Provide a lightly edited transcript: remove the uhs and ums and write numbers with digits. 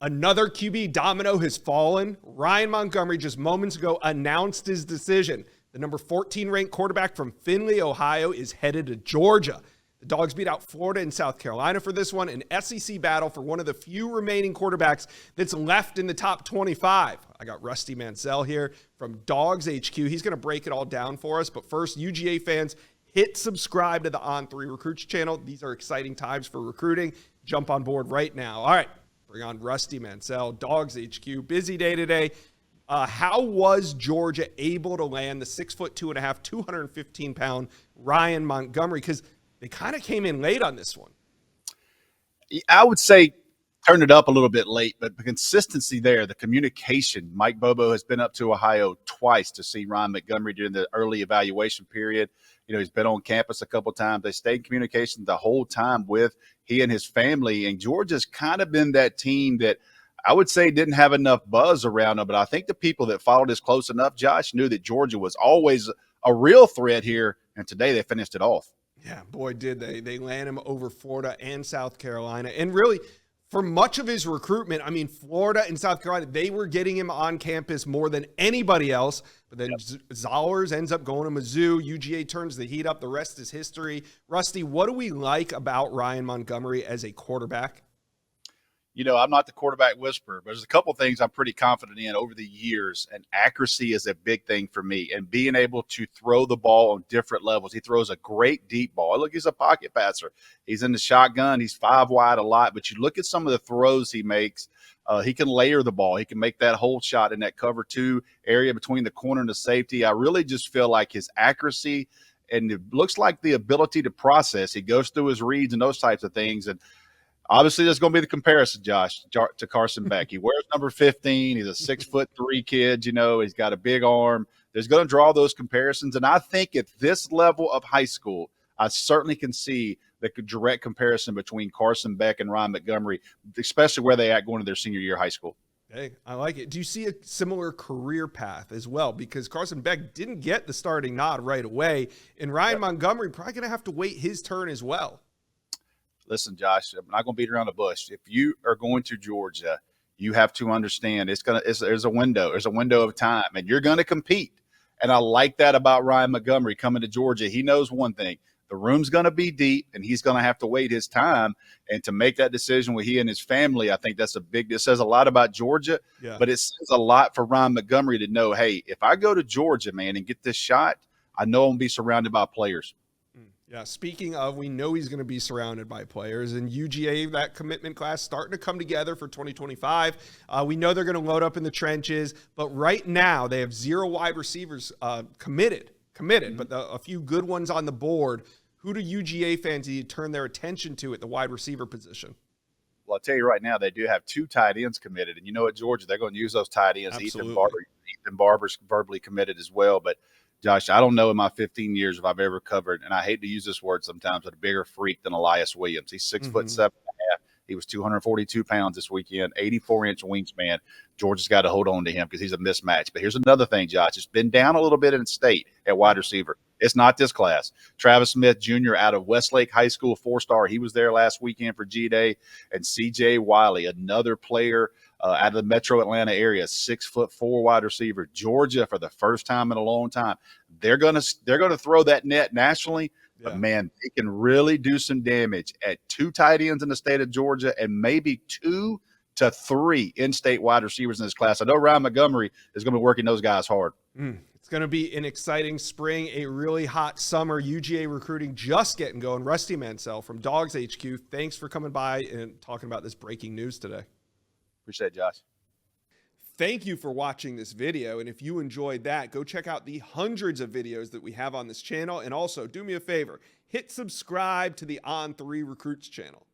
Another QB domino has fallen. Ryan Montgomery just moments ago announced his decision. The number 14 ranked quarterback from Findlay, Ohio is headed to Georgia. The Dogs beat out Florida and South Carolina for this one, an SEC battle for one of the few remaining quarterbacks that's left in the top 25. I got Rusty Mansell here from Dogs HQ. He's going to break it all down for us. But first, UGA fans, hit subscribe to the On3 Recruits channel. These are exciting times for recruiting. Jump on board right now. All right, bring on Rusty Mansell, Dogs HQ. Busy day today. How was Georgia able to land the 6'2.5", 215-pound Ryan Montgomery? Because they kind of came in late on this one. I would say turned it up a little bit late, but the consistency there, the communication. Mike Bobo has been up to Ohio twice to see Ryan Montgomery during the early evaluation period. You know, he's been on campus a couple of times. They stayed in communication the whole time with he and his family. And Georgia's kind of been that team that I would say didn't have enough buzz around them. But I think the people that followed this close enough, Josh, knew that Georgia was always a real threat here. And today they finished it off. Yeah, boy, did they. They land him over Florida and South Carolina. And really, for much of his recruitment, I mean, Florida and South Carolina, they were getting him on campus more than anybody else. But then Zollers ends up going to Mizzou. UGA turns the heat up. The rest is history. Rusty, what do we like about Ryan Montgomery as a quarterback? You know, I'm not the quarterback whisperer, but there's a couple of things I'm pretty confident in over the years, and accuracy is a big thing for me, and being able to throw the ball on different levels. He throws a great deep ball. Look, he's a pocket passer. He's in the shotgun. He's 5 wide a lot, but you look at some of the throws he makes. He can layer the ball. He can make that whole shot in that cover 2 area between the corner and the safety. I really just feel like his accuracy, and it looks like the ability to process. He goes through his reads and those types of things, and obviously, there's going to be the comparison, Josh, to Carson Beck. He wears number 15. He's a 6'3" kid. You know, he's got a big arm. There's going to draw those comparisons. And I think at this level of high school, I certainly can see the direct comparison between Carson Beck and Ryan Montgomery, especially where they at going to their senior year of high school. Hey, I like it. Do you see a similar career path as well? Because Carson Beck didn't get the starting nod right away. And Ryan Montgomery probably going to have to wait his turn as well. Listen, Josh, I'm not going to beat around the bush. If you are going to Georgia, you have to understand there's a window. There's a window of time, and you're going to compete. And I like that about Ryan Montgomery coming to Georgia. He knows one thing. The room's going to be deep, and he's going to have to wait his time. And to make that decision with he and his family, I think that's it says a lot about Georgia, but it says a lot for Ryan Montgomery to know, hey, if I go to Georgia, man, and get this shot, I know I'm going to be surrounded by players. Yeah, speaking of, we know he's going to be surrounded by players, and UGA, that commitment class, starting to come together for 2025. We know they're going to load up in the trenches, but right now they have 0 wide receivers committed, but a few good ones on the board. Who do UGA fans need to turn their attention to at the wide receiver position? Well, I'll tell you right now, they do have 2 tight ends committed, and you know at Georgia, they're going to use those tight ends. Absolutely. Ethan Barber's verbally committed as well, but Josh, I don't know in my 15 years if I've ever covered, and I hate to use this word sometimes, but a bigger freak than Elias Williams. He's 6'7.5". He was 242 pounds this weekend, 84-inch wingspan. Georgia's got to hold on to him because he's a mismatch. But here's another thing, Josh. It's been down a little bit in state at wide receiver. It's not this class. Travis Smith Jr. out of Westlake High School, 4-star. He was there last weekend for G-Day. And C.J. Wiley, another player out of the metro Atlanta area, 6'4" wide receiver. Georgia, for the first time in a long time, they're gonna throw that net nationally. Yeah. But man, they can really do some damage at 2 tight ends in the state of Georgia and maybe 2 to 3 in-state wide receivers in this class. I know Ryan Montgomery is going to be working those guys hard. It's going to be an exciting spring, a really hot summer. UGA recruiting just getting going. Rusty Mansell from Dogs HQ, thanks for coming by and talking about this breaking news today. Appreciate it, Josh. Thank you for watching this video, and if you enjoyed that, go check out the hundreds of videos that we have on this channel, and also do me a favor, hit subscribe to the On3 Recruits channel.